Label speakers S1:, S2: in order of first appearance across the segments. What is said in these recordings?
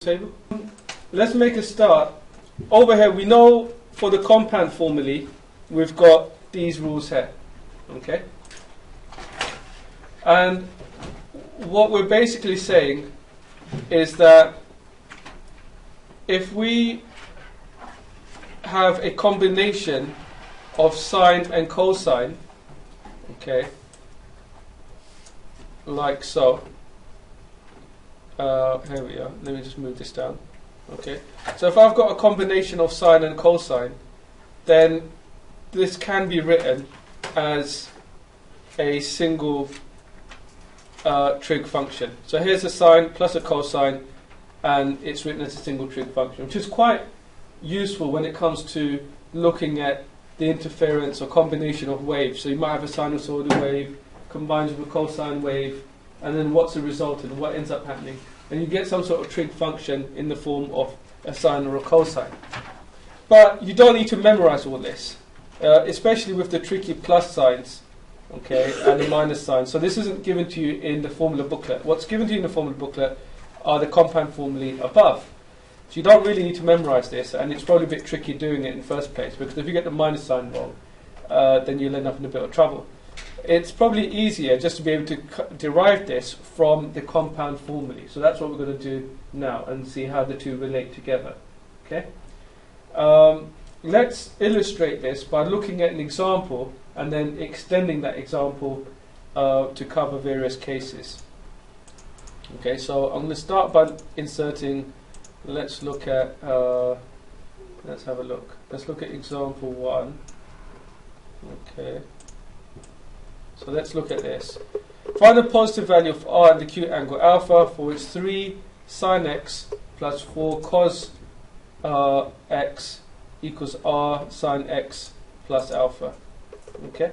S1: Table. Let's make a start. Over here, we know for the compound formulae, we've got these rules here. Okay? And what we're basically saying is that if we have a combination of sine and cosine, okay, like so. Here we are. Let me just move this down. Okay. So if I've got a combination of sine and cosine, then this can be written as a single trig function. So here's a sine plus a cosine, and it's written as a single trig function, which is quite useful when it comes to looking at the interference or combination of waves. So you might have a sinusoidal wave combined with a cosine wave, and then what's the resultant, what ends up happening? And you get some sort of trig function in the form of a sine or a cosine. But you don't need to memorize all this, especially with the tricky plus signs, okay, and the minus signs. So this isn't given to you in the formula booklet. What's given to you in the formula booklet are the compound formulae above. So you don't really need to memorize this, and it's probably a bit tricky doing it in the first place, because if you get the minus sign wrong, then you'll end up in a bit of trouble. It's probably easier just to be able to derive this from the compound formulae. So that's what we're going to do now and see how the two relate together. Okay. Let's illustrate this by looking at an example and then extending that example to cover various cases. Okay, so I'm going to start by inserting. Let's look at. Let's have a look. Let's look at example 1. Okay. So let's look at this. Find the positive value of r and the acute angle alpha for which 3 sine x plus 4 cos x equals r sine x plus alpha. Okay.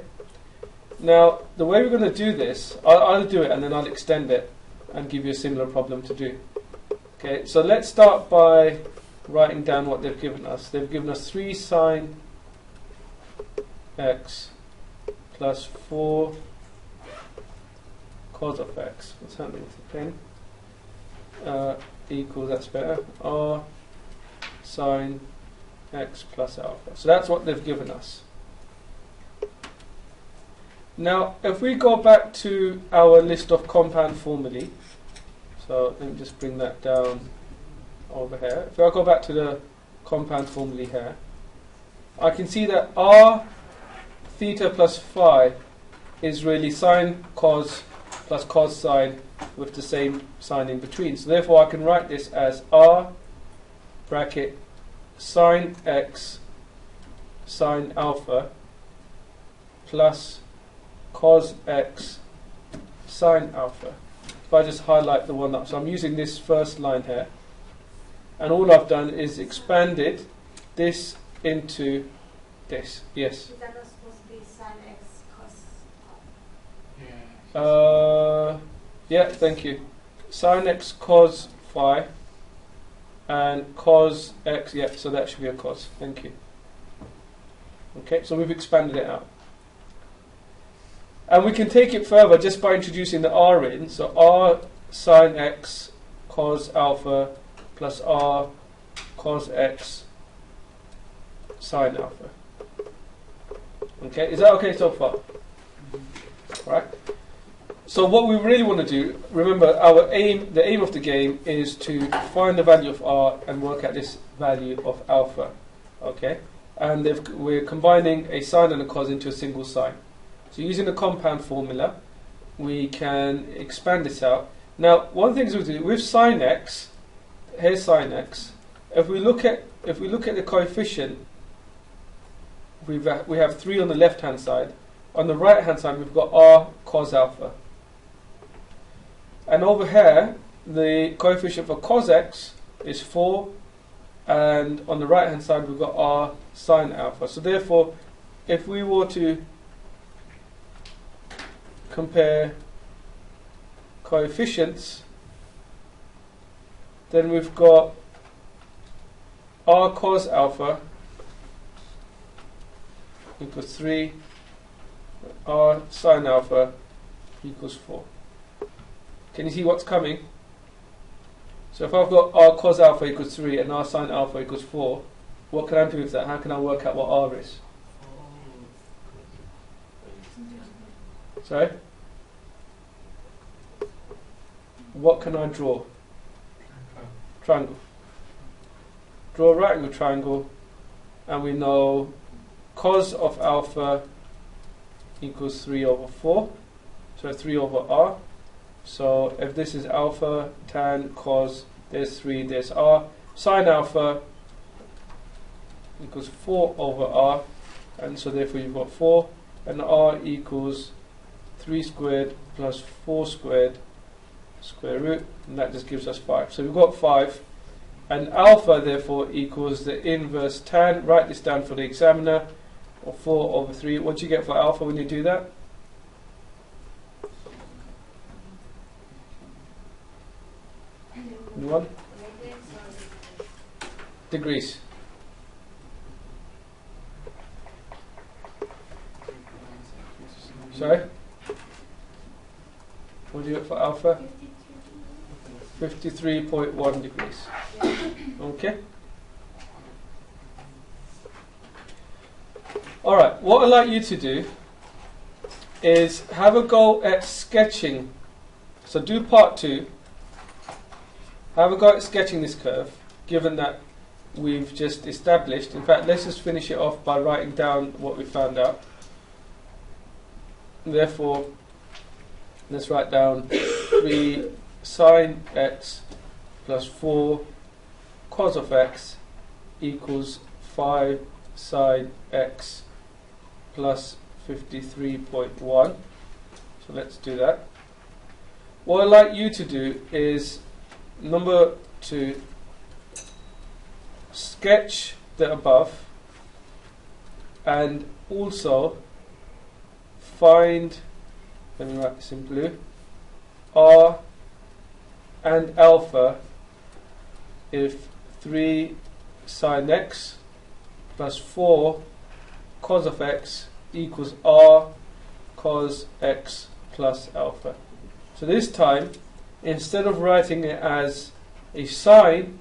S1: Now the way we're going to do this, I'll do it and then I'll extend it and give you a similar problem to do. Okay. So let's start by writing down what they've given us. They've given us 3 sine x plus 4 cos of x. What's happening with the pen? Equals, that's better, r sine x plus alpha. So that's what they've given us. Now, if we go back to our list of compound formulae, so let me just bring that down over here. If I go back to the compound formulae here, I can see that r theta plus phi is really sine cos plus cos sine with the same sign in between. So therefore I can write this as r bracket sine x sine alpha plus cos x sine alpha. If I just highlight the one up, so I'm using this first line here, and all I've done is expanded this into this. Yes? Yeah, thank you. Sine x cos phi and cos x, yeah, so that should be a cos. Thank you. Okay, so we've expanded it out. And we can take it further just by introducing the r in. So r sine x cos alpha plus r cos x sine alpha. Okay, is that okay so far? Right. So what we really want to do, remember the aim of the game is to find the value of r and work out this value of alpha. Okay, and we're combining a sine and a cos into a single sine. So using the compound formula, we can expand this out. Now, one thing we do with sine x, here's sine x. If we look at the coefficient, we have 3 on the left hand side. On the right hand side, we've got r cos alpha. And over here, the coefficient for cos x is 4, and on the right hand side we've got r sine alpha. So therefore, if we were to compare coefficients, then we've got r cos alpha equals 3, r sine alpha equals 4. Can you see what's coming? So if I've got r cos alpha equals 3 and r sin alpha equals 4, what can I do with that? How can I work out what r is? Sorry? What can I draw? Triangle. Draw a right angle triangle, and we know cos of alpha equals 3 over 4, so 3 over r. So if this is alpha, tan, cos, there's 3, there's r. Sin alpha equals 4 over r, and so therefore you've got 4, and r equals 3 squared plus 4 squared square root, and that just gives us 5. So we've got 5, and alpha therefore equals the inverse tan. Write this down for the examiner, or 4 over 3. What do you get for alpha when you do that? Anyone? Degrees. Sorry? What do you get for alpha? 53.1 degrees. Okay? Alright, what I'd like you to do is have a go at sketching. So do part 2. Have a go at sketching this curve, given that we've just established. In fact, let's just finish it off by writing down what we found out. Therefore, let's write down 3 sine x plus 4 cos of x equals 5 sine x plus 53.1. So let's do that. What I'd like you to do is, number 2, sketch the above, and also find, let me write this in blue, r and alpha if 3 sine x plus 4 cos of x equals r cos x plus alpha. So this time, instead of writing it as a sine,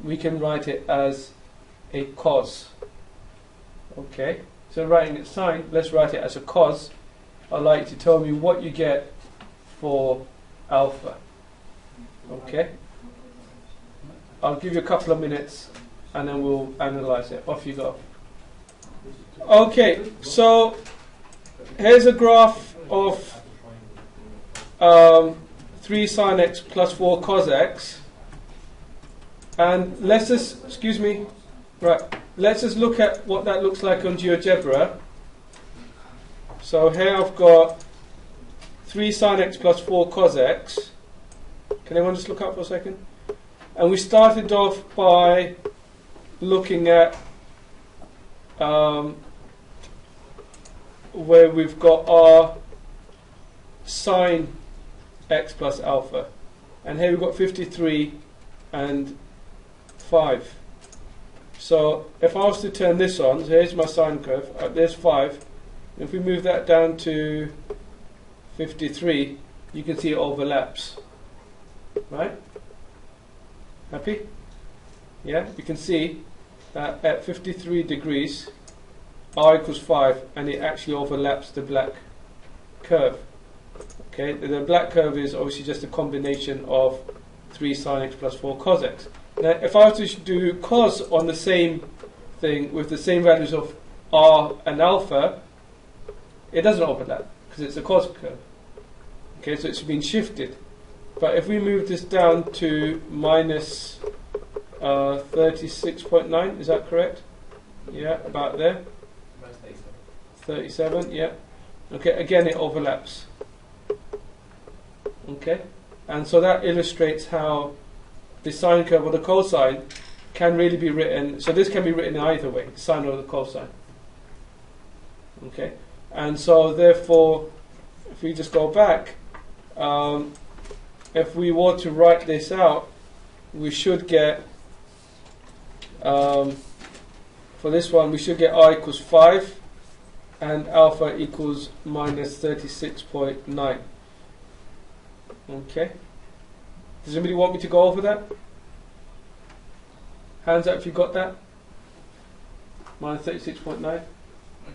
S1: we can write it as a cos. Okay, so writing it sine, let's write it as a cos. I'd like you to tell me what you get for alpha. Okay, I'll give you a couple of minutes and then we'll analyze it. Off you go. Okay, so here's a graph of 3 sine x plus 4 cos x, and let's just, excuse me, right, let's just look at what that looks like on GeoGebra. So here I've got 3 sine x plus 4 cos x. Can anyone just look up for a second? And we started off by looking at where we've got our sine x plus alpha, and here we've got 53 and 5. So if I was to turn this on, so here's my sine curve, there's 5. If we move that down to 53, you can see it overlaps. Right? Happy? Yeah, you can see that at 53 degrees, r equals 5, and it actually overlaps the black curve. Okay, the black curve is obviously just a combination of 3 sine x plus 4 cos x. Now, if I was to do cos on the same thing with the same values of r and alpha, it doesn't overlap because it's a cos curve. Okay, so it's been shifted. But if we move this down to minus 36.9, is that correct? Yeah, about there. 37, yeah. Okay, again it overlaps. Okay, and so that illustrates how the sine curve or the cosine can really be written. So this can be written either way, sine or the cosine. Okay, and so therefore, if we just go back, if we were to write this out, we should get, for this one, we should get r equals 5 and alpha equals minus 36.9. Okay. Does anybody want me to go over that? Hands up if you got that. Minus 36.9.
S2: I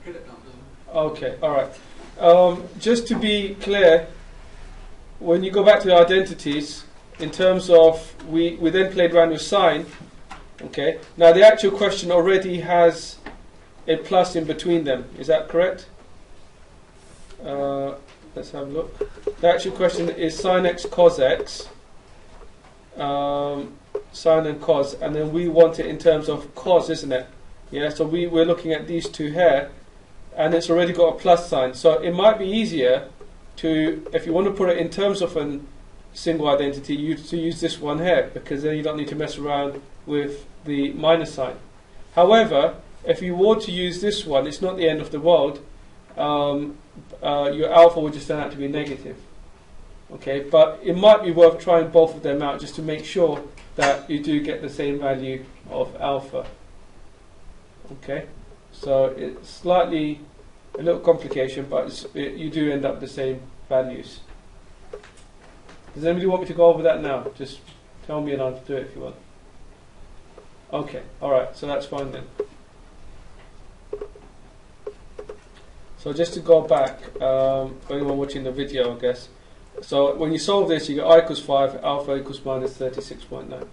S2: get it now, doesn't it?
S1: Okay, alright. Just to be clear, when you go back to the identities, in terms of, we then played around with sign. Okay, now the actual question already has a plus in between them. Is that correct? Let's have a look. The actual question is sin x cos x. Sin and cos, and then we want it in terms of cos, isn't it? Yeah, so we're looking at these two here, and it's already got a plus sign. So it might be easier to, if you want to put it in terms of a single identity, to use this one here, because then you don't need to mess around with the minus sign. However, if you want to use this one, it's not the end of the world. Your alpha will just turn out to be negative. Okay, but it might be worth trying both of them out just to make sure that you do get the same value of alpha. Okay, so it's slightly a little complication, but you do end up the same values. Does anybody want me to go over that now? Just tell me and I'll do it if you want. Okay, alright, so that's fine then. So just to go back, for anyone watching the video, I guess. So when you solve this, you get I equals 5, alpha equals minus 36.9.